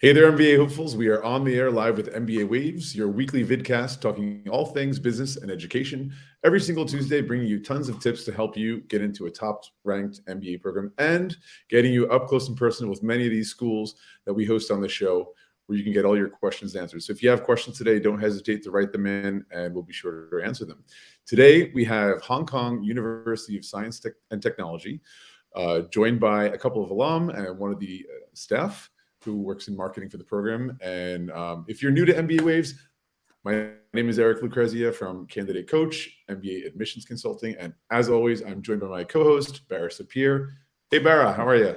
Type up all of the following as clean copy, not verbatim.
Hey there, MBA hopefuls. We are on the air live with MBA Waves, your weekly vidcast talking all things business and education. Every single Tuesday, bringing you tons of tips to help you get into a top-ranked MBA program and getting you up close and personal with many of these schools that we host on the show, where you can get all your questions answered. So if you have questions today, don't hesitate to write them in, and we'll be sure to answer them. Today, we have Hong Kong University of Science and Technology, joined by a couple of alum and one of the staff who works in marketing for the program. And if you're new to MBA Waves, my name is Eric Lucrezia from Candidate Coach, MBA Admissions Consulting. And as always, I'm joined by my co-host, Bara Sapir. Hey, Bara, how are you?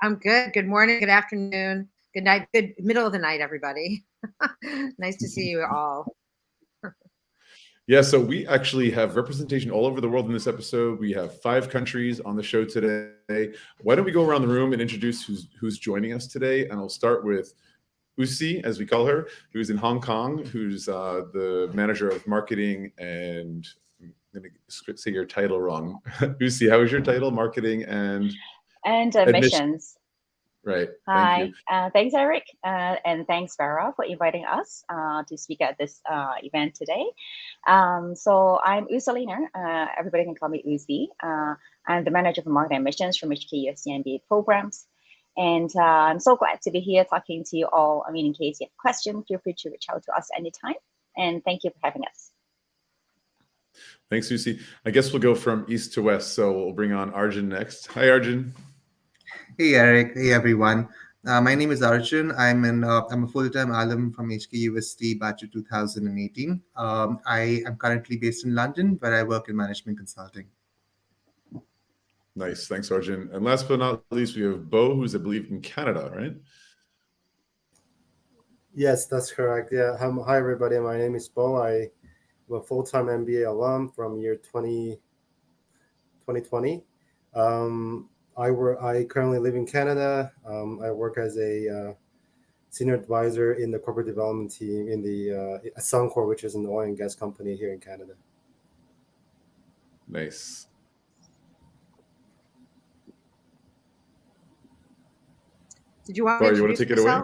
I'm good. Good morning, good afternoon, good night, good middle of the night, everybody. Nice to see you all. Yeah, so we actually have representation all over the world in this episode. We have 5 countries on the show today. Why don't we go around the room and introduce who's joining us today? And I'll start with Usi, as we call her, who's in Hong Kong, who's the manager of marketing and I'm going to say your title wrong. Usi, how is your title? Marketing and admissions. Right. Hi. Thanks, Eric. And thanks, Bara, for inviting us to speak at this event today. So I'm Usilaner. Everybody can call me Usi. I'm the manager for marketing admissions from HKUST MBA programs. And I'm so glad to be here talking to you all. I mean, in case you have questions, feel free to reach out to us anytime. And thank you for having us. Thanks, Usi. I guess we'll go from east to west. So we'll bring on Arjun next. Hi, Arjun. Hey Eric, hey everyone. My name is Arjun. I'm a full-time alum from HKUST batch of 2018. I am currently based in London, where I work in management consulting. Nice, thanks, Arjun. And last but not least, we have Bo, who's I believe in Canada, right? Yes, that's correct. Yeah. Hi everybody. My name is Bo. I'm a full-time MBA alum from year 2020. I currently live in Canada. I work as a senior advisor in the corporate development team in the Suncor, which is an oil and gas company here in Canada. Nice. Did you want Bara, me to you want to take it away?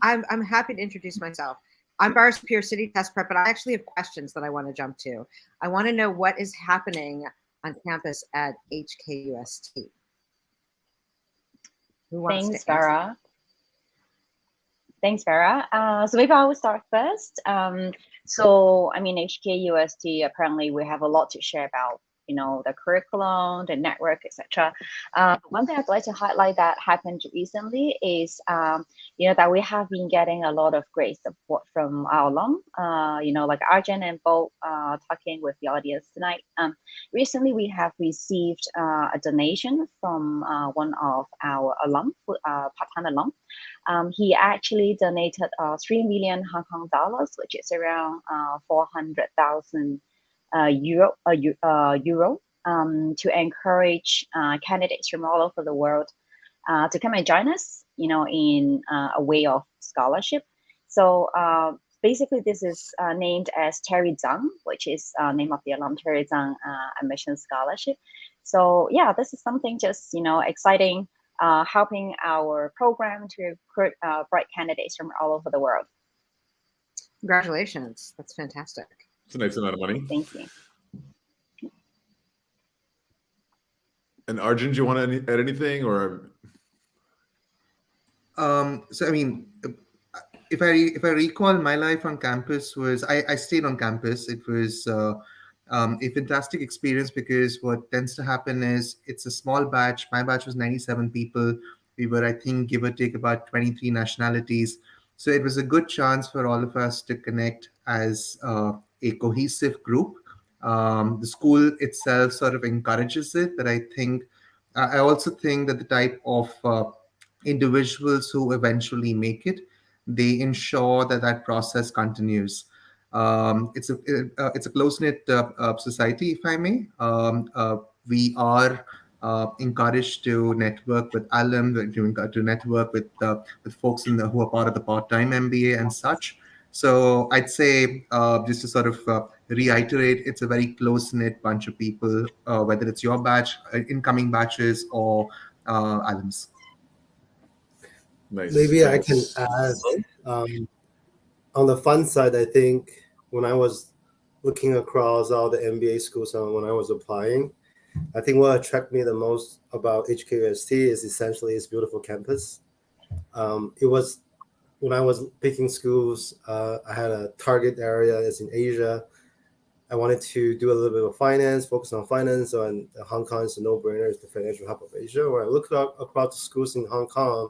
I'm happy to introduce myself. I'm Bara Sapir, City Test Prep, but I actually have questions that I want to jump to. I want to know what is happening on campus at HKUST. Thanks, Bara. Thanks, Bara. So maybe I will start first. So, I mean, HKUST, apparently we have a lot to share about, you know, the curriculum, the network, etc. One thing I'd like to highlight that happened recently is, you know, that we have been getting a lot of great support from our alum, you know, like Arjun and Bo talking with the audience tonight. Recently, we have received a donation from one of our alum, part-time alum. He actually donated 3 million Hong Kong dollars, which is around 400,000 euro to encourage candidates from all over the world to come and join us, you know, in a way of scholarship. So basically, this is named as Terry Zhang, which is name of the alum, Terry Zhang Admission Scholarship. So yeah, this is something just, you know, exciting, helping our program to recruit bright candidates from all over the world. Congratulations, that's fantastic. It's a nice amount of money. Thank you. And Arjun, do you want to add anything, or? So I mean, if I recall, my life on campus was I stayed on campus. It was a fantastic experience because what tends to happen is it's a small batch. My batch was 97 people. We were, I think, give or take about 23 nationalities. So it was a good chance for all of us to connect as a cohesive group. The school itself sort of encourages it, but I think I also think that the type of individuals who eventually make it, they ensure that that process continues. It's a close-knit society, if I may. We are encouraged to network with alums, to network with folks who are part of the part-time MBA and such. So I'd say, just to sort of reiterate, it's a very close-knit bunch of people, whether it's your batch, incoming batches, or alums. Nice. Maybe I nice. can add, on the fun side, I think when I was looking across all the MBA schools and when I was applying, I think what attracted me the most about HKUST is essentially its beautiful campus. It was when I was picking schools, I had a target area is in Asia. I wanted to do a little bit of finance, focus on finance, and Hong Kong is a no-brainer. It's the financial hub of Asia. When I looked across the schools in Hong Kong,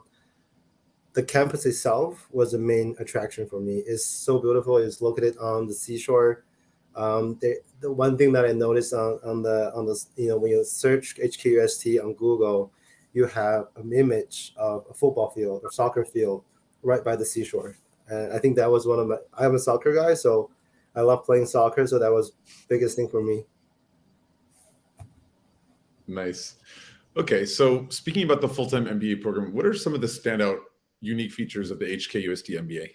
the campus itself was the main attraction for me. It's so beautiful. It's located on the seashore. The one thing that I noticed on the when you search HKUST on Google, you have an image of a football field or soccer field right by the seashore. And I think that was one of I'm a soccer guy, so I love playing soccer. So that was biggest thing for me. Nice. Okay, so speaking about the full-time MBA program, what are some of the standout unique features of the HKUST MBA?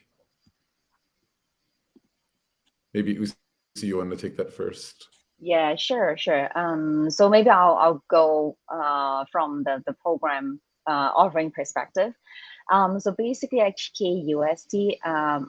Maybe Usi, you want to take that first? Yeah, sure. So maybe I'll go from the program offering perspective. So basically, HKUST,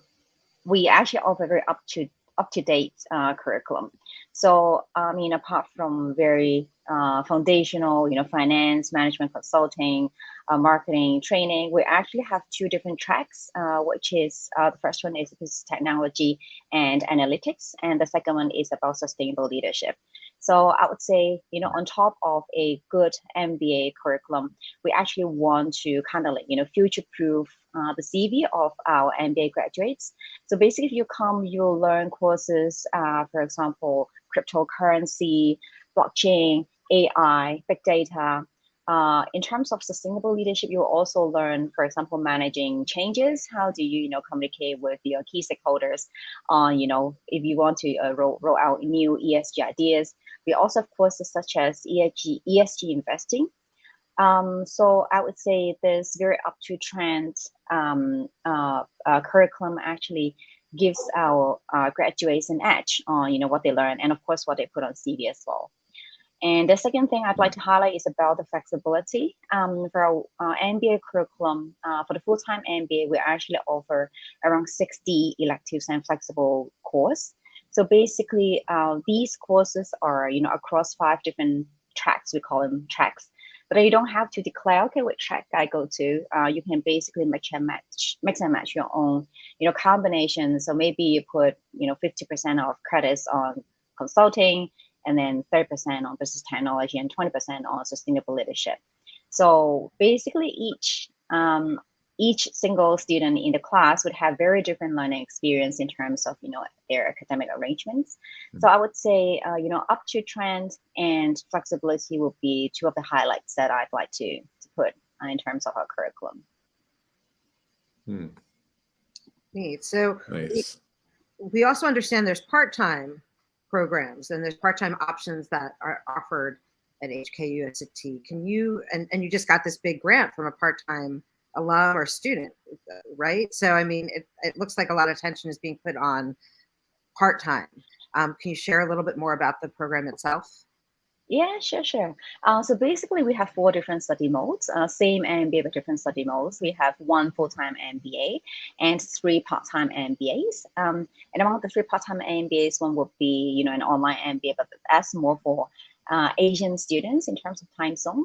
we actually offer very up to date curriculum. So I mean, apart from very foundational, finance, management, consulting, marketing, training, we actually have two different tracks, which is the first one is business technology and analytics, and the second one is about sustainable leadership. So I would say, on top of a good MBA curriculum, we actually want to kind of future-proof the CV of our MBA graduates. So basically, if you come, you'll learn courses, for example, cryptocurrency, blockchain, AI, big data. In terms of sustainable leadership, you'll also learn, for example, managing changes. How do you, communicate with your key stakeholders on, if you want to roll out new ESG ideas. We also have courses such as ESG investing. So I would say this very up to trend curriculum actually gives our graduates an edge on what they learn and of course what they put on CV as well. And the second thing I'd like to highlight is about the flexibility. For our MBA curriculum, for the full-time MBA, we actually offer around 60 electives and flexible course. So basically, these courses are across 5 different tracks. We call them tracks. But you don't have to declare, okay, which track I go to. You can basically mix and match your own, combination. So maybe you put, 50% of credits on consulting, and then 30% on business technology, and 20% on sustainable leadership. So basically, each single student in the class would have very different learning experience in terms of their academic arrangements. So I would say up to trend and flexibility would be two of the highlights that I'd like to put in terms of our curriculum. Neat. So nice. We also understand there's part-time programs and there's part-time options that are offered at HKUST. Can you and you just got this big grant from a part-time alum or student, right? So I mean, it looks like a lot of attention is being put on part-time. Can you share a little bit more about the program itself? Yeah, sure. So basically, we have 4 different study modes, same MBA but different study modes. We have 1 full-time MBA and 3 part-time MBAs. And among the 3 part-time MBAs, one would be an online MBA, but that's more for Asian students in terms of time zone.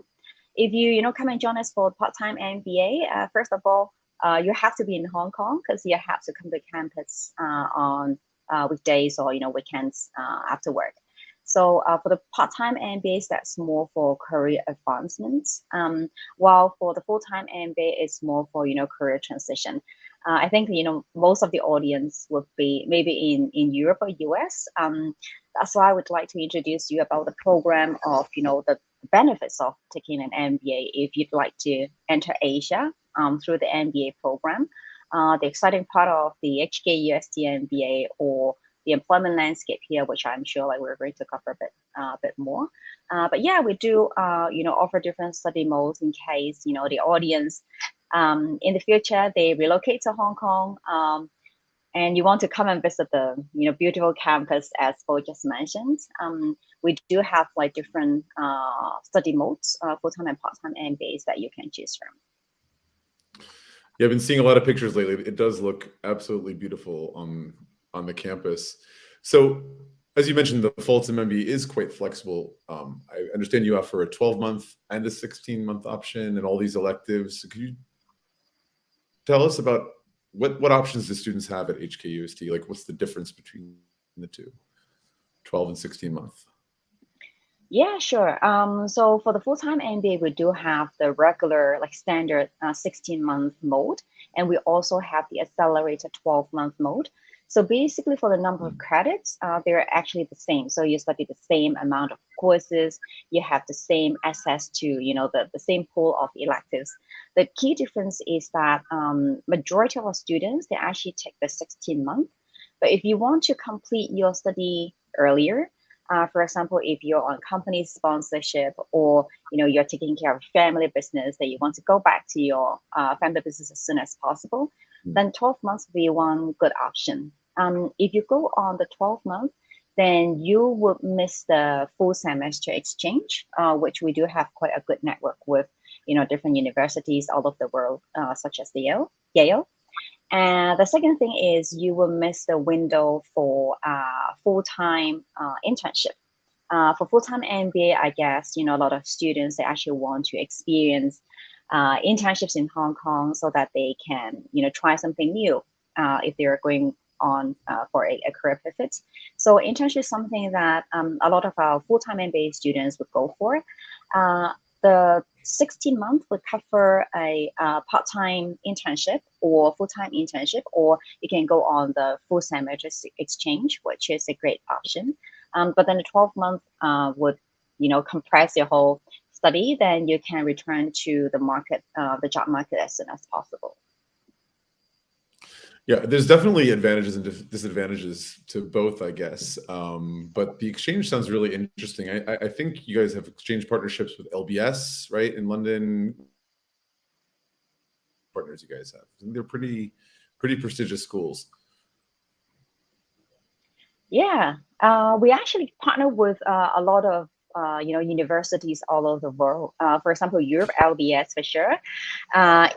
If you come and join us for part-time MBA, first of all, you have to be in Hong Kong because you have to come to campus on weekdays or weekends after work. So for the part-time MBAs, that's more for career advancements, while for the full-time MBA, it's more for career transition. I think most of the audience would be maybe in Europe or US. That's why I would like to introduce you about the program of the benefits of taking an MBA if you'd like to enter Asia through the MBA program. The exciting part of the HKUST MBA or the employment landscape here, which I'm sure we're going to cover a bit more. But yeah, we do offer different study modes in case the audience in the future they relocate to Hong Kong and you want to come and visit the beautiful campus as Bo just mentioned. We do have different study modes, full-time and part-time MBAs that you can choose from. Yeah, I've been seeing a lot of pictures lately. It does look absolutely beautiful on the campus. So, as you mentioned, the FullTime MBA is quite flexible. I understand you offer a 12-month and a 16-month option and all these electives. So could you tell us about what options do students have at HKUST? Like, what's the difference between the two, 12 and 16 month? Yeah, sure. So for the full-time MBA, we do have the regular, like standard 16-month mode, and we also have the accelerated 12-month mode. So basically for the number of credits, they're actually the same. So you study the same amount of courses, you have the same access to, the same pool of electives. The key difference is that majority of our students, they actually take the 16-month. But if you want to complete your study earlier, for example, if you're on company sponsorship or you're taking care of family business that you want to go back to your family business as soon as possible, then 12 months will be one good option. If you go on the 12 month, then you would miss the full semester exchange, which we do have quite a good network with different universities all over the world, such as Yale. And the second thing is you will miss the window for full-time internship. For full-time MBA, I guess, a lot of students, they actually want to experience internships in Hong Kong so that they can, try something new if they're going on for a career pivot. So internship is something that a lot of our full-time MBA students would go for. The 16-month would cover a part-time internship or full-time internship, or you can go on the full semester exchange, which is a great option. But then the 12-month would, compress your whole study. Then you can return to the market, the job market as soon as possible. Yeah, there's definitely advantages and disadvantages to both, I guess. But the exchange sounds really interesting. I think you guys have exchange partnerships with LBS, right, in London. Partners you guys have. I think they're pretty prestigious schools. Yeah, we actually partner with a lot of universities all over the world. For example, Europe, LBS for sure.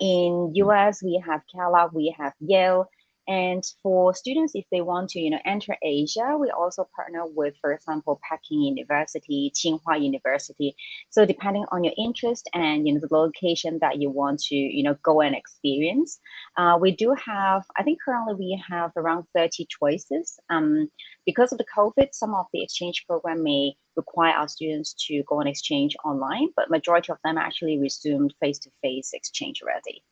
In US, we have Kellogg, we have Yale. And for students, if they want to, enter Asia, we also partner with, for example, Peking University, Tsinghua University. So depending on your interest and the location that you want to, go and experience, we do have. I think currently we have around 30 choices. Because of the COVID, some of the exchange program may require our students to go on exchange online, but majority of them actually resumed face-to-face exchange already.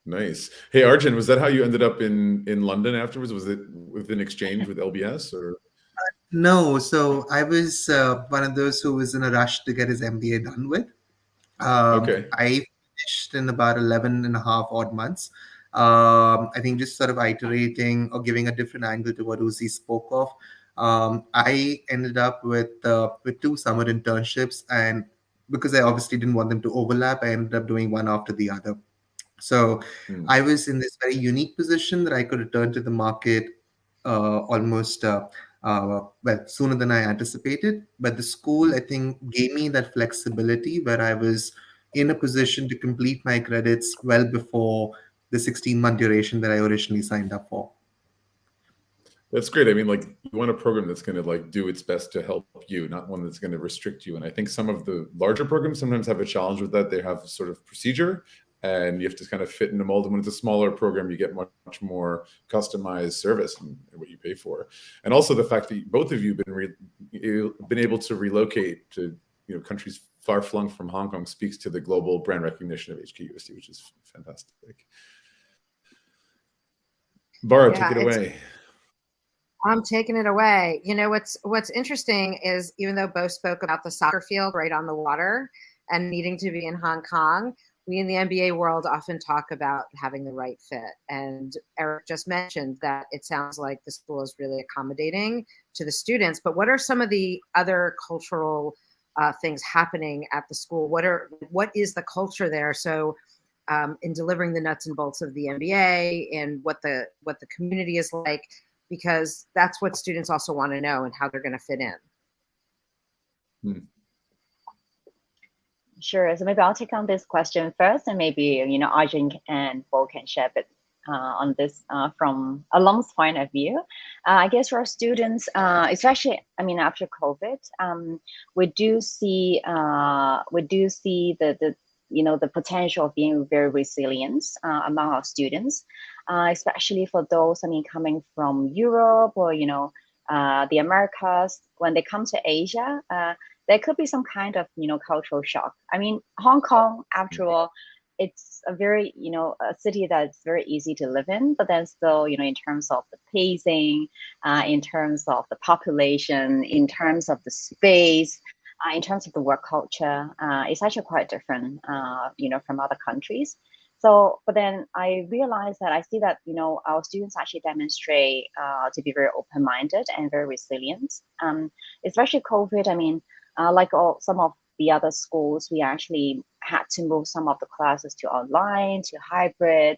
Nice. Hey, Arjun, was that how you ended up in London afterwards? Was it with an exchange with LBS or? No, so I was one of those who was in a rush to get his MBA done with. Okay. I finished in about 11 and a half odd months. I think just sort of iterating or giving a different angle to what Uzi spoke of. I ended up with 2 summer internships, and because I obviously didn't want them to overlap, I ended up doing one after the other. So I was in this very unique position that I could return to the market almost sooner than I anticipated. But the school, I think, gave me that flexibility where I was in a position to complete my credits well before the 16-month duration that I originally signed up for. That's great. I mean, like, you want a program that's going to like do its best to help you, not one that's going to restrict you. And I think some of the larger programs sometimes have a challenge with that. They have sort of procedure and you have to kind of fit in the mold. And when it's a smaller program, you get much more customized service and what you pay for. And also the fact that both of you have been able to relocate to countries far flung from Hong Kong speaks to the global brand recognition of HKUST, which is fantastic. Bara, take it away. I'm taking it away. What's interesting is even though Bo spoke about the soccer field right on the water and needing to be in Hong Kong, we in the MBA world often talk about having the right fit. And Eric just mentioned that it sounds like the school is really accommodating to the students. But what are some of the other cultural things happening at the school? What is the culture there? So in delivering the nuts and bolts of the MBA and what the community is like, because that's what students also want to know and how they're going to fit in. Sure. So maybe I'll take on this question first, and maybe Arjun and Bo can share a bit on this from alum's point of view. I guess for our students, especially after COVID, we do see the the potential of being very resilient among our students, especially for those coming from Europe or the Americas. When they come to Asia, there could be some kind of cultural shock. I mean, Hong Kong, after all, it's a very a city that's very easy to live in, but then still in terms of the pacing, in terms of the population, in terms of the space, in terms of the work culture, it's actually quite different from other countries. So, but then I realized that I see that our students actually demonstrate to be very open-minded and very resilient. Especially COVID. I mean, like some of the other schools, we actually had to move some of the classes to online, to hybrid.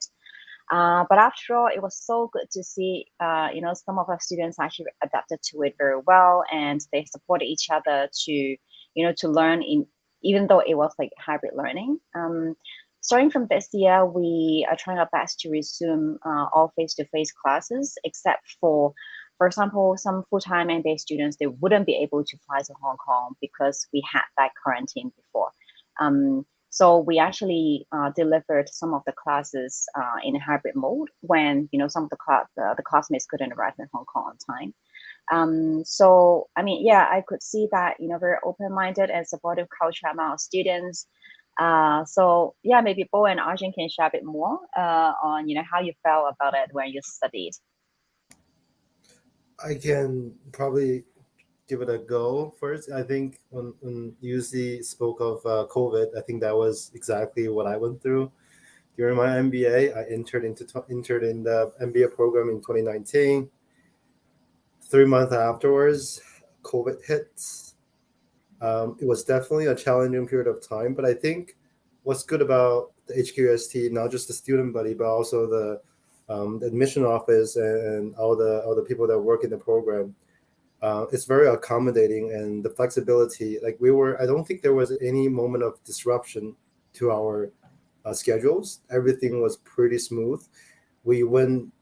But after all, it was so good to see, some of our students actually adapted to it very well, and they supported each other to, to learn even though it was like hybrid learning. Starting from this year, we are trying our best to resume all face-to-face classes, except for example, some full-time MBA students, they wouldn't be able to fly to Hong Kong because we had that quarantine before. So we actually delivered some of the classes in a hybrid mode when some of the classmates couldn't arrive in Hong Kong on time. So I mean, yeah, I could see that very open-minded and supportive culture among our students. So yeah, maybe Bo and Arjun can share a bit more on how you felt about it when you studied. I can probably give it a go first. I think when UC spoke of COVID, I think that was exactly what I went through during my MBA. I entered in the MBA program in 2019. 3 months afterwards, COVID hits. It was definitely a challenging period of time, but I think what's good about the HKUST, not just the student body, but also the admission office and all the people that work in the program, it's very accommodating, and the flexibility. Like I don't think there was any moment of disruption to our schedules. Everything was pretty smooth. We went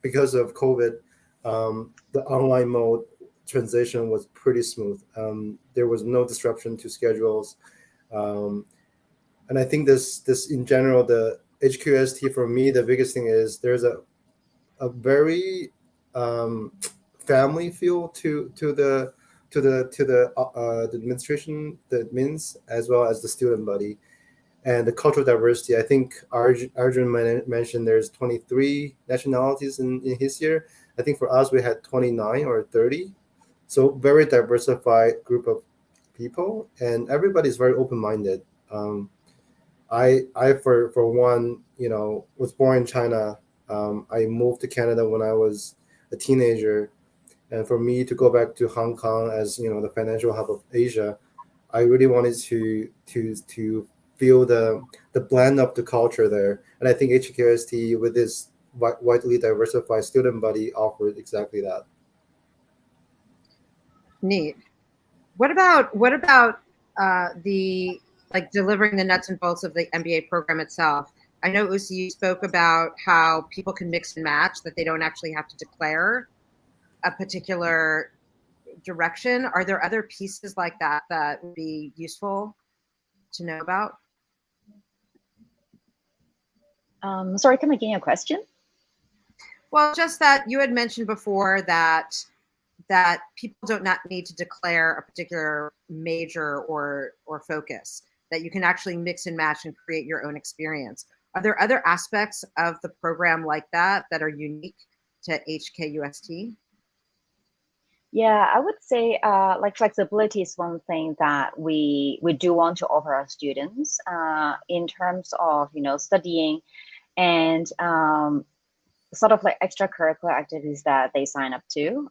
because of COVID, the online mode transition was pretty smooth. There was no disruption to schedules, and I think this in general, the HQST for me, the biggest thing is there's a very family feel to the administration, the admins, as well as the student body, and the cultural diversity. I think Arjun mentioned there's 23 nationalities in his year. I think for us we had 29 or 30, so very diversified group of people, and everybody's very open-minded. I for one, was born in China. I moved to Canada when I was a teenager, and for me to go back to Hong Kong as the financial hub of Asia, I really wanted to feel the blend of the culture there. And I think HKUST with this widely diversified student body offered exactly that. Neat. What about the delivering the nuts and bolts of the MBA program itself? I know, Usi, you spoke about how people can mix and match, that they don't actually have to declare a particular direction. Are there other pieces like that that would be useful to know about? Sorry, come again, your question? Well, just that you had mentioned before that people do not need to declare a particular major or focus, that you can actually mix and match and create your own experience. Are there other aspects of the program like that are unique to HKUST? Yeah, I would say flexibility is one thing that we do want to offer our students in terms of studying and sort of like extracurricular activities that they sign up to.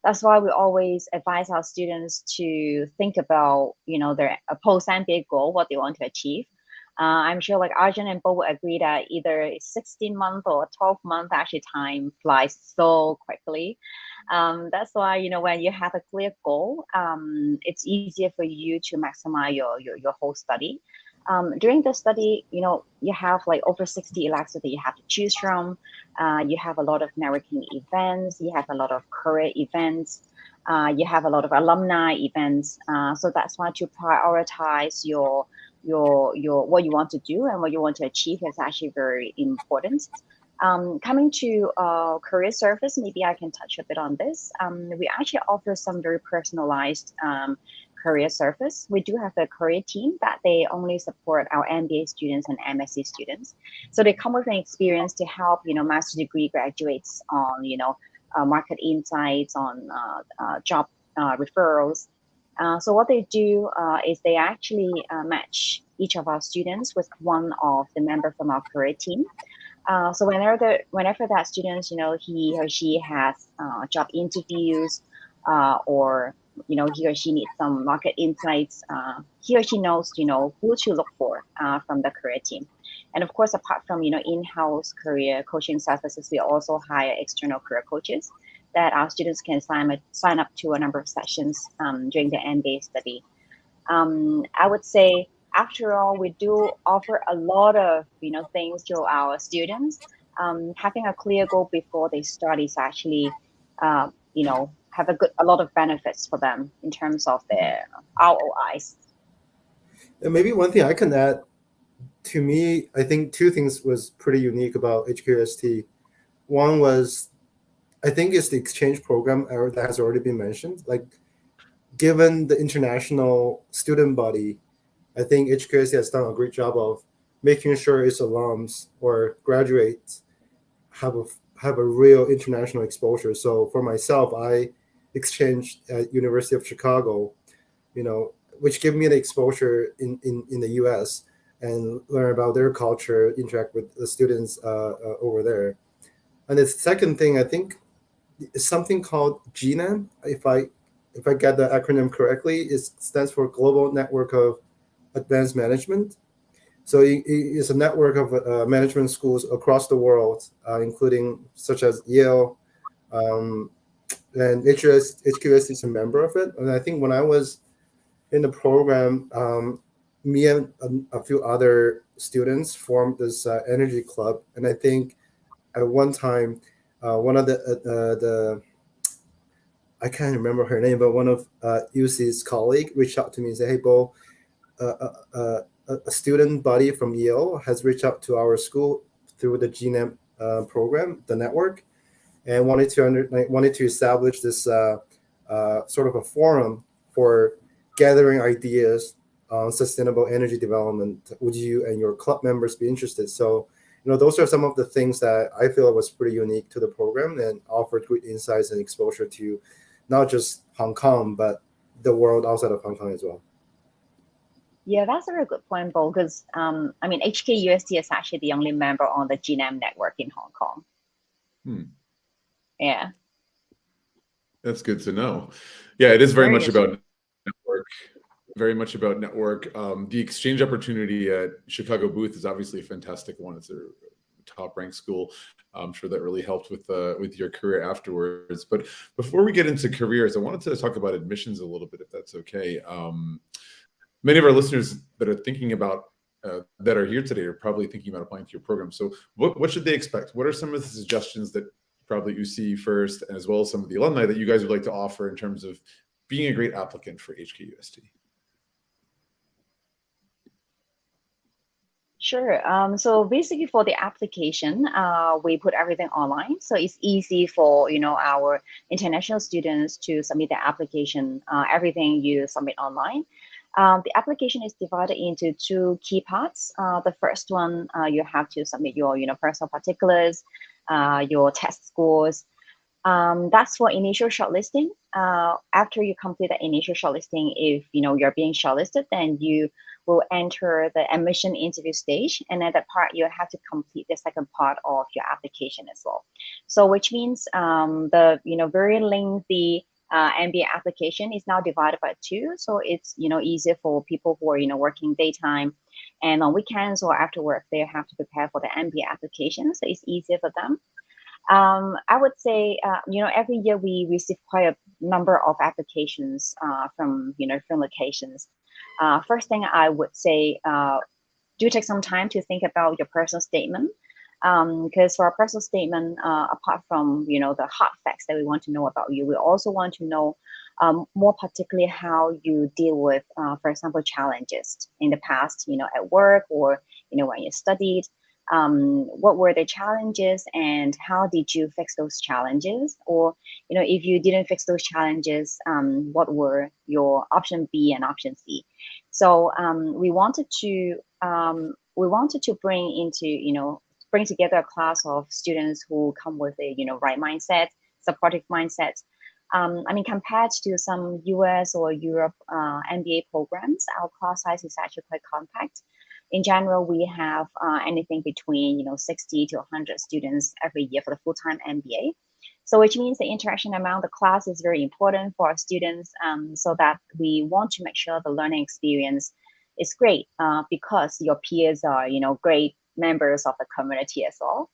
That's why we always advise our students to think about their post-MBA goal, what they want to achieve. I'm sure like Arjun and Bo will agree that either 16 month or 12 month, actually time flies so quickly. That's why, when you have a clear goal, it's easier for you to maximize your whole study. During the study, you have like over 60 electives that you have to choose from. You have a lot of networking events. You have a lot of career events. You have a lot of alumni events. So that's why to prioritize your what you want to do and what you want to achieve is actually very important. Coming to career service, maybe I can touch a bit on this. We actually offer some very personalized career service. We do have a career team that they only support our MBA students and MSc students. So they come with an experience to help, master's degree graduates on, market insights, on job referrals. So what they do is they actually match each of our students with one of the members from our career team. So whenever that student, he or she has job interviews or, he or she needs some market insights, he or she knows, who to look for from the career team. And of course, apart from, in-house career coaching services, we also hire external career coaches that our students can sign up to a number of sessions during the MBA study. I would say, after all, we do offer a lot of things to our students. Having a clear goal before they start is actually have a lot of benefits for them in terms of their ROIs. And maybe one thing I can add, to me, I think two things was pretty unique about HKUST. One was, I think it's the exchange program that has already been mentioned. Like, given the international student body, I think HKUST has done a great job of making sure its alums or graduates have a real international exposure. So for myself, I exchanged at University of Chicago, which gave me the exposure in the US and learn about their culture, interact with the students over there. And the second thing, I think, is something called GMAT. If I get the acronym correctly, it stands for Global Network of Advanced Management. So it's a network of management schools across the world, including such as Yale, and HKUST is a member of it. And I think when I was in the program, me and a few other students formed this energy club. And I think at one time, one of the I can't remember her name, but one of UC's colleague reached out to me and said, "Hey, Bo, a student body from Yale has reached out to our school through the GNAM program, the network, and wanted to establish this sort of a forum for gathering ideas on sustainable energy development. Would you and your club members be interested?" So, those are some of the things that I feel was pretty unique to the program and offered good insights and exposure to not just Hong Kong, but the world outside of Hong Kong as well. Yeah, that's a very good point, Bo, because HKUST is actually the only member on the GNAM network in Hong Kong. Yeah. That's good to know. Yeah, it is very much useful. about network. Very much about network. The exchange opportunity at Chicago booth is obviously a fantastic one. It's a top-ranked school. I'm sure that really helped with your career afterwards. But before we get into careers, I wanted to talk about admissions a little bit, if that's okay. Many of our listeners that are thinking about that are here today are probably thinking about applying to your program. So what should they expect? What are some of the suggestions that probably you see first, as well as some of the alumni that you guys would like to offer in terms of being a great applicant for HKUST? Sure. So basically for the application, we put everything online. So it's easy for, our international students to submit their application. Everything you submit online. The application is divided into two key parts. The first one, you have to submit your, personal particulars, your test scores. That's for initial shortlisting. After you complete the initial shortlisting, if you're being shortlisted, then you will enter the admission interview stage, and at that part you have to complete the second part of your application as well. So which means the very lengthy MBA application is now divided by two, so it's easier for people who are working daytime And on weekends or after work, they have to prepare for the MBA application, so it's easier for them. I would say, every year we receive quite a number of applications from different locations. First thing I would say, do take some time to think about your personal statement. Because for our personal statement, apart from the hard facts that we want to know about you, we also want to know more particularly how you deal with, for example, challenges in the past, at work or when you studied. What were the challenges and how did you fix those challenges? Or if you didn't fix those challenges, what were your option B and option C? So we wanted to bring together a class of students who come with a right mindset, supportive mindset. Compared to some US or Europe MBA programs, our class size is actually quite compact. In general, we have anything between 60 to 100 students every year for the full-time MBA. So which means the interaction among the class is very important for our students, so that we want to make sure the learning experience is great, because your peers are great members of the community as well.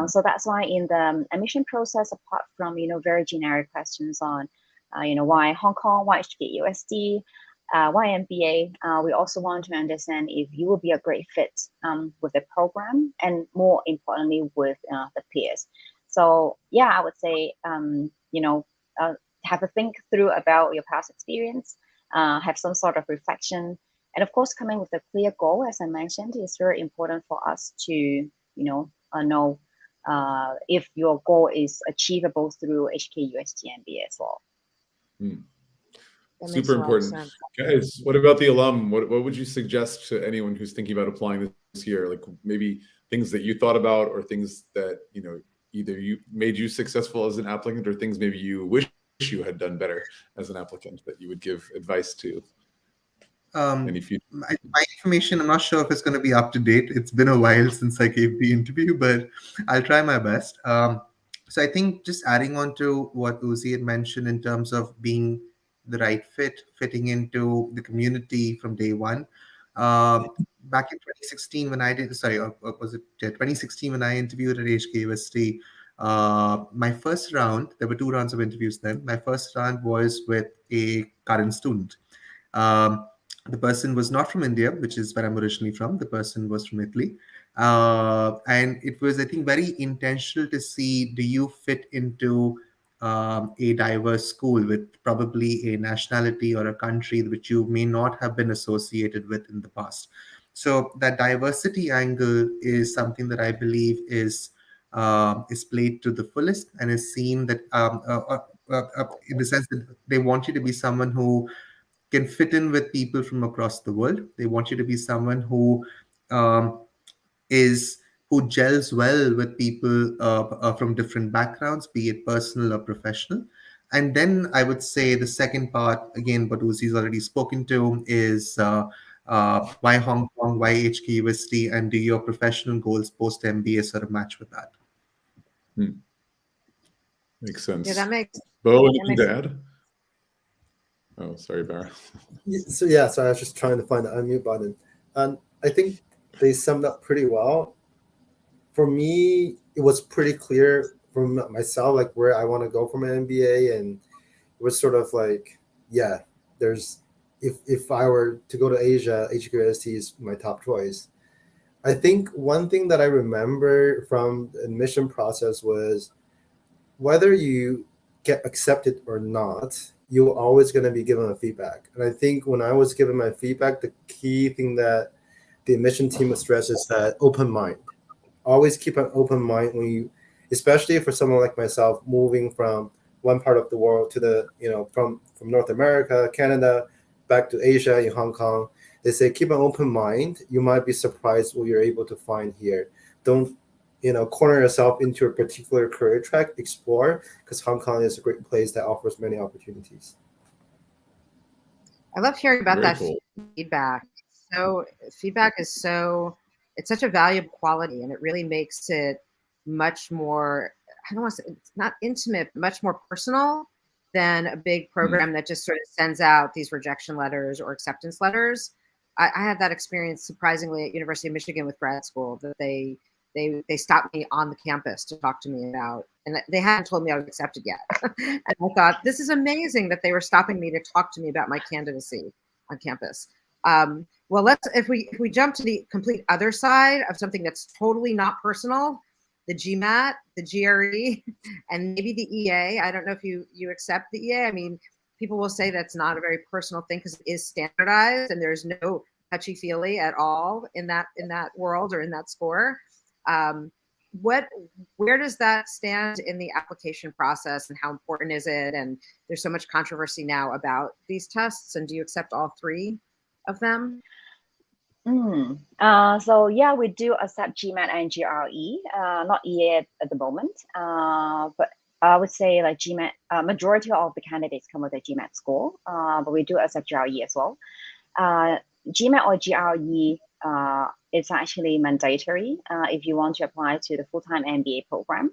So that's why in the admission process, apart from very generic questions on why Hong Kong, why HKUST, why MBA, we also want to understand if you will be a great fit with the program and more importantly with the peers. So yeah, I would say have a think through about your past experience, have some sort of reflection. And of course, coming with a clear goal, as I mentioned, is very important for us to, know if your goal is achievable through HKUST MBA as well. Super important. Guys, what about the alum? What would you suggest to anyone who's thinking about applying this year? Like maybe things that you thought about or things that, either you made you successful as an applicant or things maybe you wish you had done better as an applicant that you would give advice to? My information, I'm not sure if it's going to be up to date. It's been a while since I gave the interview, but I'll try my best. So I think just adding on to what Uzi had mentioned in terms of being the right fit, fitting into the community from day one. Back in 2016, when I did, was it 2016 when I interviewed at HKUST? My first round, there were 2 rounds of interviews then. My first round was with a current student. The person was not from India, which is where I'm originally from. The person was from Italy. And it was, I think, very intentional to see, do you fit into a diverse school with probably a nationality or a country which you may not have been associated with in the past. So that diversity angle is something that I believe is played to the fullest and is seen that in the sense that they want you to be someone who can fit in with people from across the world. They want you to be someone who gels well with people from different backgrounds, be it personal or professional. And then I would say the second part, again, what Uzi's already spoken to, is why Hong Kong, why HKUST, and do your professional goals post MBA sort of match with that? Makes sense. Yeah, that makes. Bo, anything to add? Oh, sorry, Bara. So I was just trying to find the unmute button. And I think they summed up pretty well. For me, it was pretty clear from myself, like where I want to go from an MBA. And it was sort of like, if I were to go to Asia, HKUST is my top choice. I think one thing that I remember from the admission process was whether you get accepted or not, you're always going to be given a feedback. And I think when I was given my feedback, the key thing that the admission team would stress is that open mind. Always keep an open mind when you, especially for someone like myself, moving from one part of the world to the, from North America, Canada, back to Asia, in Hong Kong. They say, keep an open mind. You might be surprised what you're able to find here. Don't, corner yourself into a particular career track, explore, because Hong Kong is a great place that offers many opportunities. I love hearing about Very that cool. feedback. So feedback is it's such a valuable quality, and it really makes it much more, I don't want to say, it's not intimate, but much more personal than a big program that just sort of sends out these rejection letters or acceptance letters. I had that experience surprisingly at University of Michigan with grad school, that they stopped me on the campus to talk to me about, and they hadn't told me I was accepted yet. And I thought, this is amazing that they were stopping me to talk to me about my candidacy on campus. Well, if we jump to the complete other side of something that's totally not personal, the GMAT, the GRE, and maybe the EA. I don't know if you accept the EA. I mean, people will say that's not a very personal thing because it is standardized and there's no touchy-feely at all in that world or in that score. Where does that stand in the application process, and how important is it? And there's so much controversy now about these tests. And do you accept all three of them? So yeah, we do accept GMAT and GRE, not EA at the moment. But I would say like GMAT, majority of the candidates come with a GMAT score, but we do accept GRE as well. GMAT or GRE, it's actually mandatory if you want to apply to the full-time MBA program,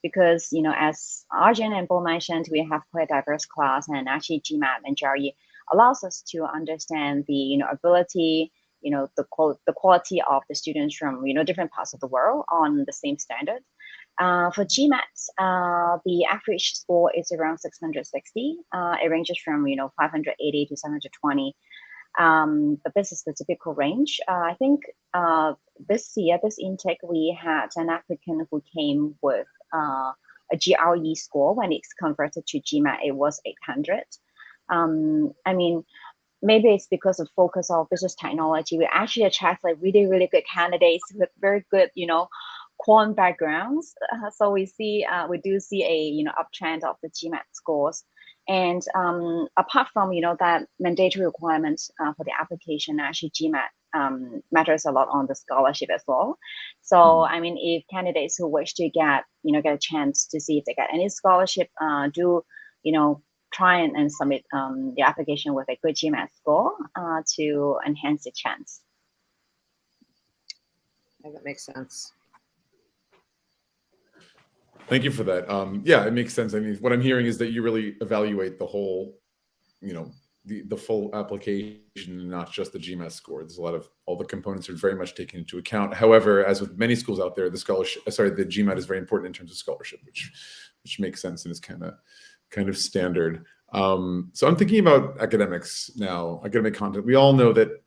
because, you know, as Arjun and Bo mentioned, we have quite a diverse class, and actually GMAT and GRE allows us to understand the, you know, ability, you know, the quality of the students from, you know, different parts of the world on the same standard. For GMAT, the average score is around 660. It ranges from, you know, 580 to 720. But this is the typical range. I think this year, this intake, we had an applicant who came with a GRE score. When it's converted to GMAT, it was 800. I mean, maybe it's because of focus of business technology. We actually attract like really, really good candidates with very good, you know, quant backgrounds. So we do see a, you know, uptrend of the GMAT scores. And apart from, you know, that mandatory requirement for the application, actually GMAT matters a lot on the scholarship as well. So I mean, if candidates who wish to get a chance to see if they get any scholarship, do, you know, try and submit the application with a good GMAT score to enhance the chance. Yeah, that makes sense. Thank you for that. Yeah, it makes sense. I mean, what I'm hearing is that you really evaluate the whole, you know, the full application, not just the GMAT score. There's a lot of, all the components are very much taken into account. However, as with many schools out there, the GMAT is very important in terms of scholarship, which makes sense and is kind of standard. So I'm thinking about academics now, academic content. We all know that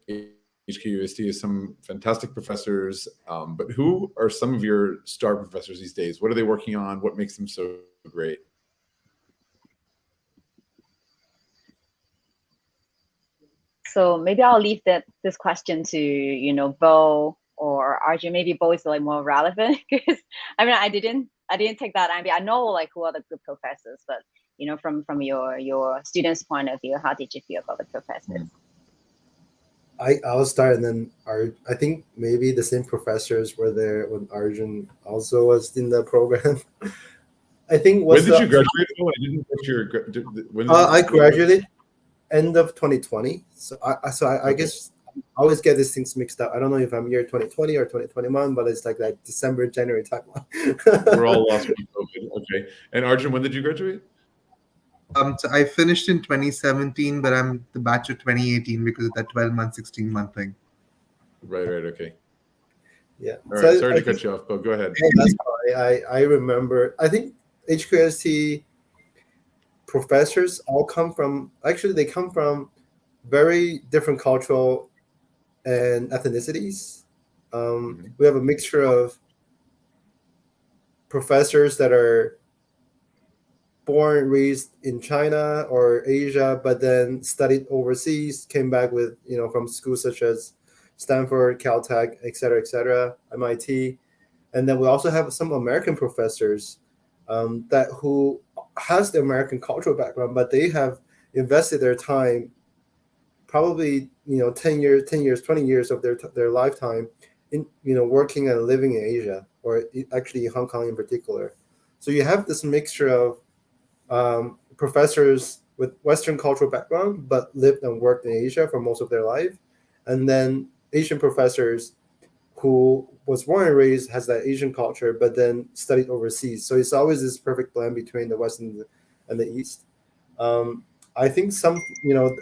HKUST has some fantastic professors, but who are some of your star professors these days? What are they working on? What makes them so great? So maybe I'll leave this question to, you know, Bo or Arjun. Maybe Bo is like more relevant because I mean, I didn't take that MBA. I know like who are the good professors, but you know, from your students' point of view, how did you feel about the professors? I'll start, and then I think maybe the same professors were there when Arjun also was in the program. I think. When did you graduate? Oh, I didn't get your. I graduated end of 2020. So I guess I always get these things mixed up. I don't know if I'm year 2020 or 2021, but it's like that December, January timeline. We're all lost with COVID. Okay. And Arjun, when did you graduate? So I finished in 2017, but I'm the batch of 2018 because of that 12-month, 16-month thing. Right. Okay. Yeah. All right. Sorry to cut you off, but go ahead. That's fine. I remember. I think HKUST professors all come from. Actually, they come from very different cultural and ethnicities. We have a mixture of professors that are born and raised in China or Asia, but then studied overseas, came back with, you know, from schools such as Stanford, Caltech, et cetera, MIT. And then we also have some American professors who has the American cultural background, but they have invested their time, probably, you know, 10 years, 20 years of their lifetime in, you know, working and living in Asia, or actually Hong Kong in particular. So you have this mixture of professors with Western cultural background, but lived and worked in Asia for most of their life. And then Asian professors who was born and raised, has that Asian culture, but then studied overseas. So it's always this perfect blend between the West and the East. I think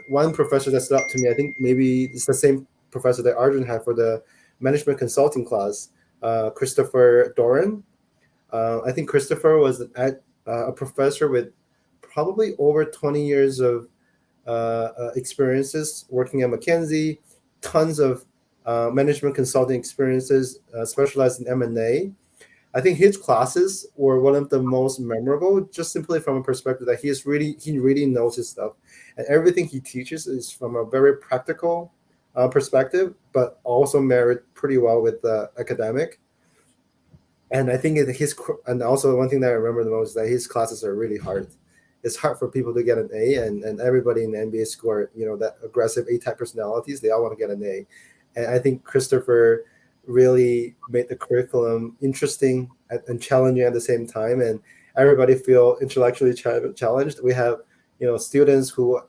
one professor that stood out to me, I think maybe it's the same professor that Arjun had for the management consulting class, Christopher Doran. I think Christopher was a professor with probably over 20 years of experiences working at McKinsey, tons of management consulting experiences, specialized in M&A. I think his classes were one of the most memorable, just simply from a perspective that he really knows his stuff, and everything he teaches is from a very practical perspective, but also married pretty well with the academic. And I think and also one thing that I remember the most is that his classes are really hard. It's hard for people to get an A, and everybody in the MBA school are, that aggressive A-type personalities, they all want to get an A. And I think Christopher really made the curriculum interesting and challenging at the same time, and everybody feel intellectually challenged. We have students who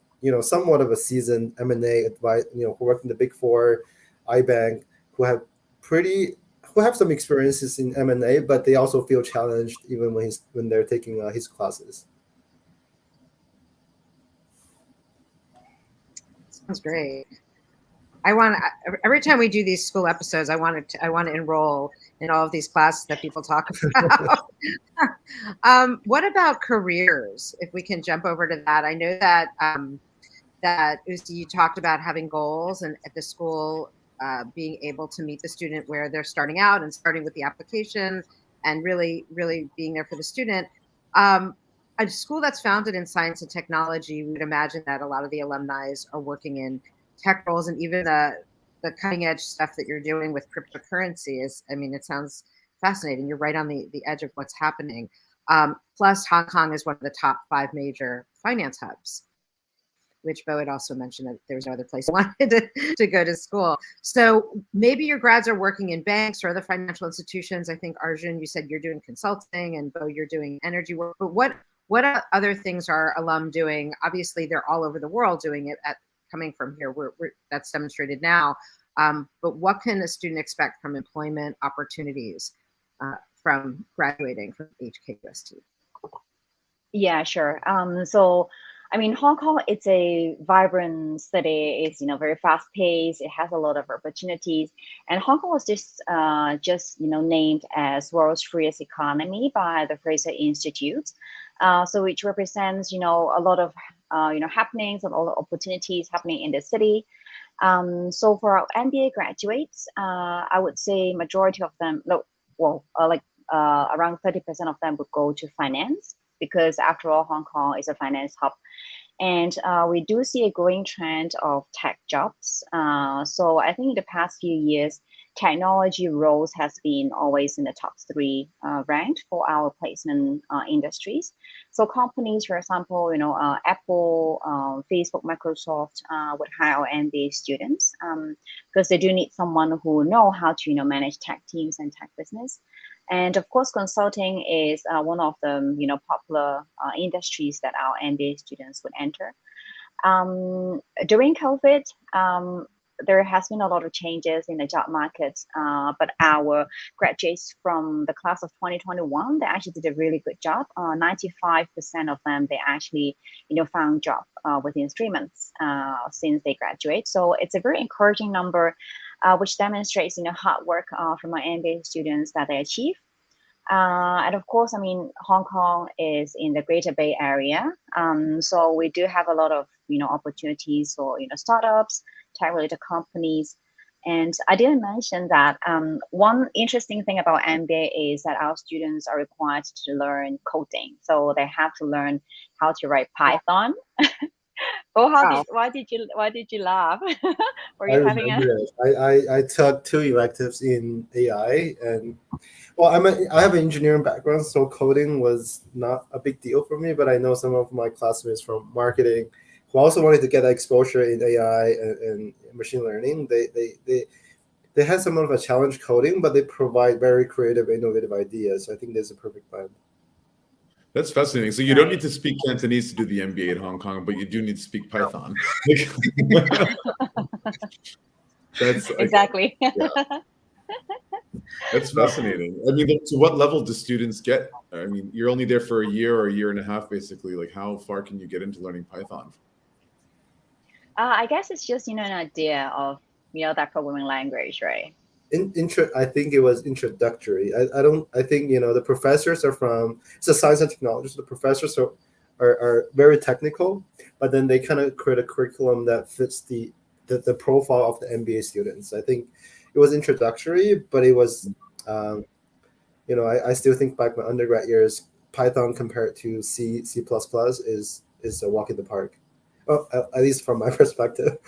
somewhat of a seasoned M&A advice, who work in the Big Four, iBank, who have some experiences in M&A, but they also feel challenged even when they're taking his classes. Sounds great. Every time we do these school episodes, I want to enroll in all of these classes that people talk about. What about careers? If we can jump over to that, I know that that Usi, you talked about having goals, and at the school being able to meet the student where they're starting out and starting with the application, and really being there for the student. A school that's founded in science and technology, we would imagine that a lot of the alumni are working in tech roles, and even the cutting edge stuff that you're doing with cryptocurrency it sounds fascinating. You're right on the edge of what's happening. Plus, Hong Kong is one of the top 5 major finance hubs, which Bo had also mentioned that there was no other place I wanted to go to school. So maybe your grads are working in banks or other financial institutions. I think, Arjun, you said you're doing consulting, and Bo, you're doing energy work. But what other things are alum doing? Obviously, they're all over the world doing it coming from here. That's demonstrated now. But what can a student expect from employment opportunities from graduating from HKUST? Yeah, sure. So, Hong Kong, it's a vibrant city. It's very fast paced. It has a lot of opportunities, and Hong Kong was just named as world's freest economy by the Fraser Institute. So which represents a lot of happenings and all the opportunities happening in the city. So for our MBA graduates, I would say majority of them, around 30% of them would go to finance, because after all, Hong Kong is a finance hub. And we do see a growing trend of tech jobs. So I think in the past few years, technology roles has been always in the top 3 ranked for our placement industries. So companies, for example, Apple, Facebook, Microsoft would hire MBA students because they do need someone who know how to manage tech teams and tech business. And of course, consulting is one of the popular industries that our MBA students would enter. During COVID, there has been a lot of changes in the job market, but our graduates from the class of 2021, they actually did a really good job. 95% of them, they actually found job within 3 months since they graduate. So it's a very encouraging number, which demonstrates hard work from our MBA students that they achieve. And of course, Hong Kong is in the Greater Bay Area, so we do have a lot of opportunities for startups, tech-related companies. And I didn't mention that one interesting thing about MBA is that our students are required to learn coding, so they have to learn how to write Python. Oh, why did you laugh? Were you having I took 2 electives in AI, and I have an engineering background, so coding was not a big deal for me. But I know some of my classmates from marketing who also wanted to get exposure in AI and machine learning. They had some of a challenge coding, but they provide very creative, innovative ideas. So I think there's a perfect blend. That's fascinating. So you don't need to speak Cantonese to do the MBA in Hong Kong, but you do need to speak Python. That's exactly. Yeah. That's fascinating. To what level do students get? You're only there for a year or a year and a half, basically. Like, how far can you get into learning Python? I guess it's just, an idea of, that programming language, right? I think it was introductory. I think, the professors are from, it's a science and technology, so the professors are very technical, but then they kind of create a curriculum that fits the profile of the MBA students. I think it was introductory, but it was, I still think back my undergrad years, Python compared to C++ is a walk in the park. Well, at least from my perspective.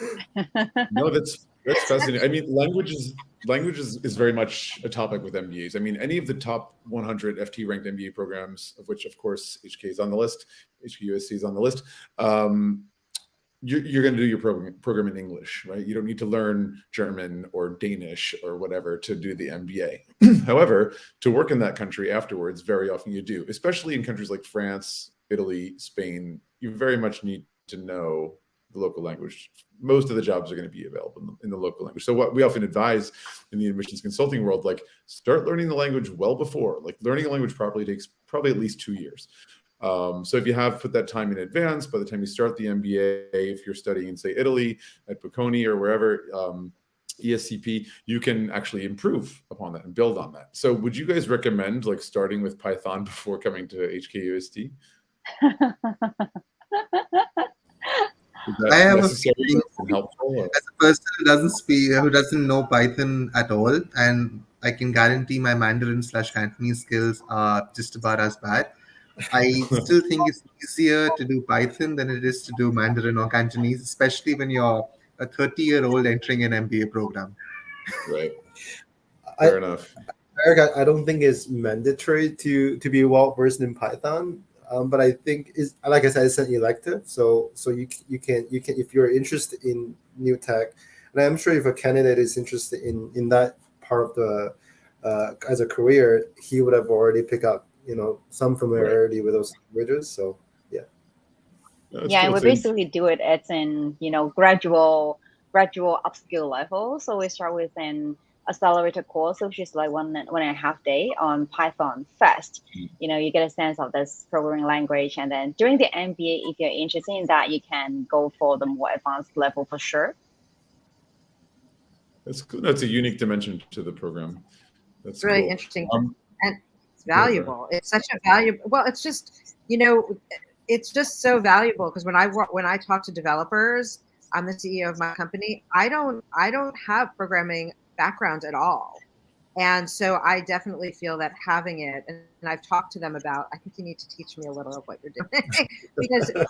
No, that's fascinating. I mean, language is very much a topic with MBAs. I mean, any of the top 100 FT ranked MBA programs, of which, of course, HK is on the list, HKUST is on the list. You're going to do your program in English, right? You don't need to learn German or Danish or whatever to do the MBA. However, to work in that country afterwards, very often you do, especially in countries like France, Italy, Spain. You very much need to know the local language. Most of the jobs are going to be available in the local language. So what we often advise in the admissions consulting world, like start learning the language well before. Like learning a language properly takes probably at least 2 years. So if you have put that time in advance, by the time you start the MBA, if you're studying in, say, Italy at Bocconi or wherever, ESCP, you can actually improve upon that and build on that. So would you guys recommend like starting with Python before coming to HKUST? I have necessary and helpful? As a person who doesn't know Python at all, and I can guarantee my Mandarin/Cantonese skills are just about as bad. I still think it's easier to do Python than it is to do Mandarin or Cantonese, especially when you're a 30-year-old entering an MBA program. Right. Fair enough. Eric, I don't think it's mandatory to be well versed in Python. But I think is, like I said, it's an elective, so you can if you're interested in new tech, and I'm sure if a candidate is interested in that part of the as a career, he would have already picked up some familiarity with those languages. So and we basically do it at an gradual upskill level. So we start with an accelerated course, which is like 1.5 day on Python first. You get a sense of this programming language, and then during the MBA, if you're interested in that, you can go for the more advanced level for sure. That's cool. That's a unique dimension to the program. That's really cool. Interesting, and it's valuable. It's such a valuable. Well, it's just it's just so valuable because when I talk to developers, I'm the CEO of my company. I don't have programming background at all, and so I definitely feel that having it, and I've talked to them about, I think you need to teach me a little of what you're doing because it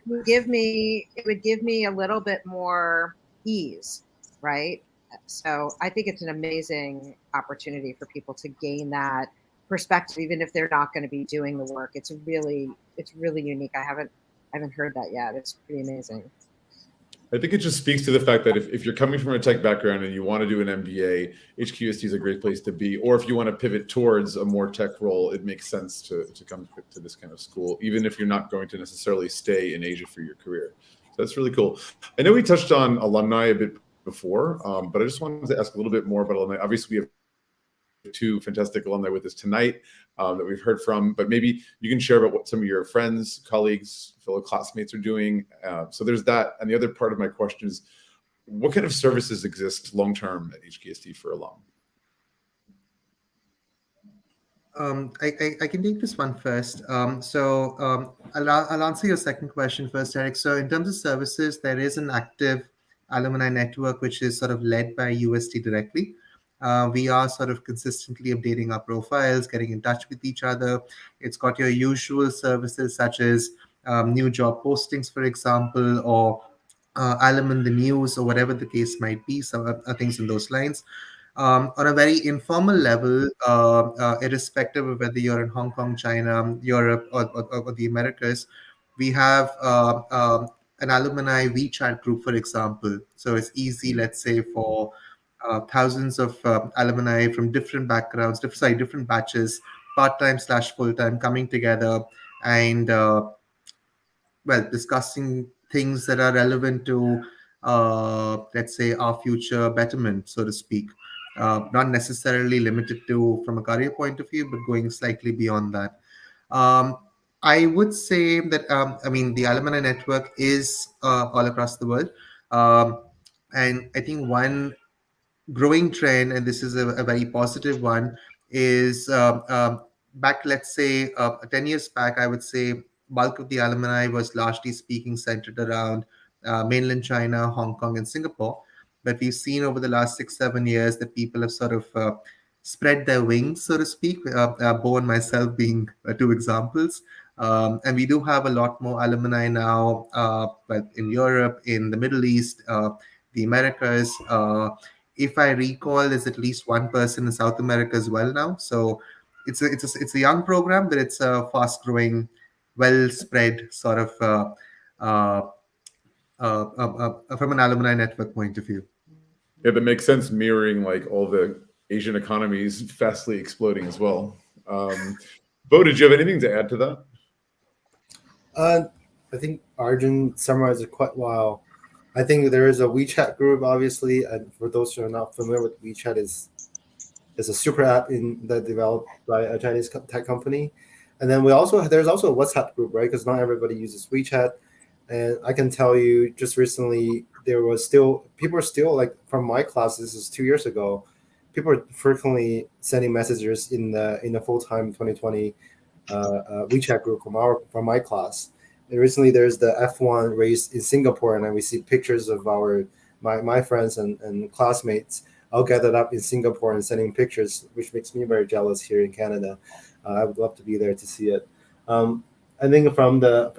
would give me a little bit more ease, right? So I think it's an amazing opportunity for people to gain that perspective, even if they're not going to be doing the work. It's really unique. I haven't heard that yet. It's pretty amazing. I think it just speaks to the fact that if you're coming from a tech background and you want to do an MBA, HKUST is a great place to be. Or if you want to pivot towards a more tech role, it makes sense to come to this kind of school, even if you're not going to necessarily stay in Asia for your career. So that's really cool. I know we touched on alumni a bit before, but I just wanted to ask a little bit more about alumni. Obviously, we have 2 fantastic alumni with us tonight that we've heard from, but maybe you can share about what some of your friends, colleagues, fellow classmates are doing. So there's that. And the other part of my question is, what kind of services exist long-term at HKUST for alum? I can take this one first. I'll answer your second question first, Eric. So in terms of services, there is an active alumni network, which is sort of led by UST directly. We are sort of consistently updating our profiles, getting in touch with each other. It's got your usual services such as new job postings, for example, or alum in the news, or whatever the case might be, some things in those lines. On a very informal level, irrespective of whether you're in Hong Kong, China, Europe, or the Americas, we have an alumni WeChat group, for example. So it's easy, let's say, for thousands of alumni from different backgrounds, different batches, part-time / full-time, coming together and discussing things that are relevant to, let's say, our future betterment, so to speak. Not necessarily limited to from a career point of view, but going slightly beyond that. I would say that, the alumni network is all across the world. And I think one growing trend, and this is a very positive one, is back, let's say, 10 years back, I would say bulk of the alumni was largely speaking centered around mainland China, Hong Kong, and Singapore. But we've seen over the last 6-7 years that people have sort of spread their wings, so to speak, Bo and myself being two examples. And we do have a lot more alumni now, but in Europe, in the Middle East, the Americas. If I recall, there's at least one person in South America as well now. So it's a young program, but it's a fast growing, well spread sort of from an alumni network point of view. Yeah, that makes sense. Mirroring like all the Asian economies fastly exploding as well. Bo, did you have anything to add to that? I think Arjun summarized it quite well. I think there is a WeChat group, obviously, and for those who are not familiar with WeChat, is a super app that developed by a Chinese tech company. And then there's also a WhatsApp group, right? Because not everybody uses WeChat. And I can tell you, just recently, people are still like from my class. This is 2 years ago. People are frequently sending messages in the FullTime 2020 WeChat group from my class. And recently, there's the F1 race in Singapore, and then we see pictures of my friends and classmates all gathered up in Singapore and sending pictures, which makes me very jealous here in Canada. I would love to be there to see it. I think from the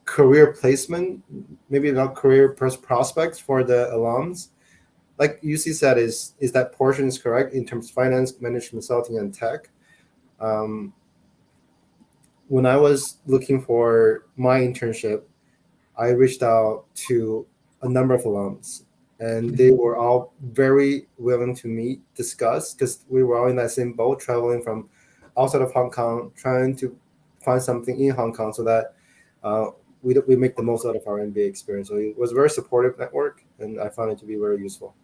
career placement, maybe not career prospects for the alums, like UC said, is that portion is correct in terms of finance, management, consulting, and tech. When I was looking for my internship, I reached out to a number of alums, and they were all very willing to discuss, because we were all in that same boat, traveling from outside of Hong Kong, trying to find something in Hong Kong so that we make the most out of our MBA experience. So it was a very supportive network, and I found it to be very useful.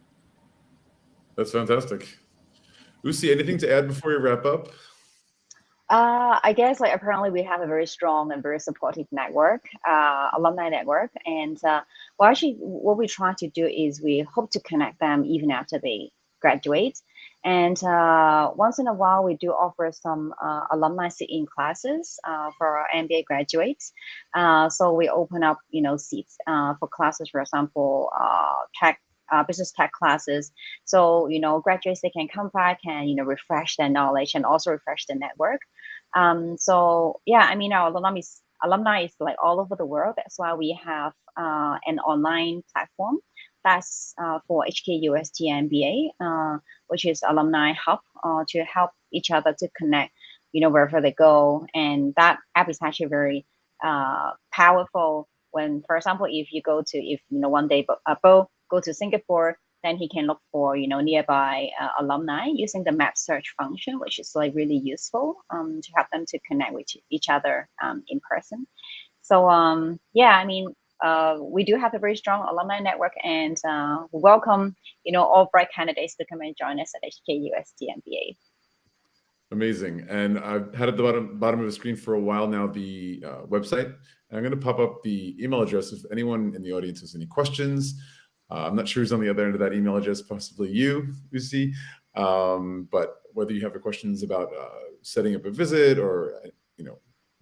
That's fantastic. Usi, anything to add before you wrap up? I guess apparently we have a very strong and very supportive network, alumni network, and what we try to do is we hope to connect them even after they graduate. And once in a while, we do offer some alumni sit-in classes for our MBA graduates. So we open up, seats for classes, for example, business tech classes. So, graduates, they can come back and, refresh their knowledge and also refresh their network. So yeah, I mean, our alumni is like all over the world. That's why we have an online platform that's for HKUST MBA, which is Alumni Hub, to help each other to connect, wherever they go. And that app is actually very powerful. When, for example, if one day Bo go to Singapore, then he can look for, nearby alumni using the map search function, which is really useful to help them to connect with each other in person. So yeah, I mean, we do have a very strong alumni network, and welcome, all bright candidates to come and join us at HKUST MBA. Amazing. And I've had at the bottom of the screen for a while now the website. And I'm going to pop up the email address if anyone in the audience has any questions. I'm not sure who's on the other end of that email address, possibly you, Uzi. But whether you have questions about setting up a visit or,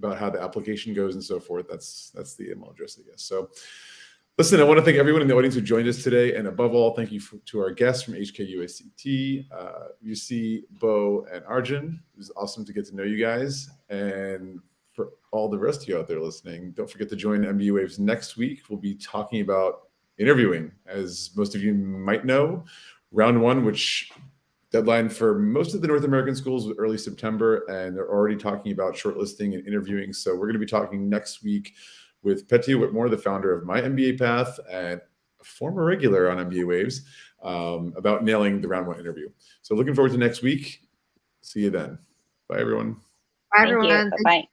about how the application goes and so forth, that's the email address, I guess. So listen, I want to thank everyone in the audience who joined us today. And above all, tT you to our guests from HKUST, Uzi, Bo, and Arjun. It was awesome to get to know you guys. And for all the rest of you out there listening, don't forget to join MBA Waves next week. We'll be talking about interviewing. As most of you might know, round one, which deadline for most of the North American schools was early September, and they're already talking about shortlisting and interviewing. So we're going to be talking next week with Petya Whitmore, the founder of My MBA Path and a former regular on MBA Waves, about nailing the round one interview. So looking forward to next week. See you then. Bye, everyone. Bye, everyone. Bye-bye.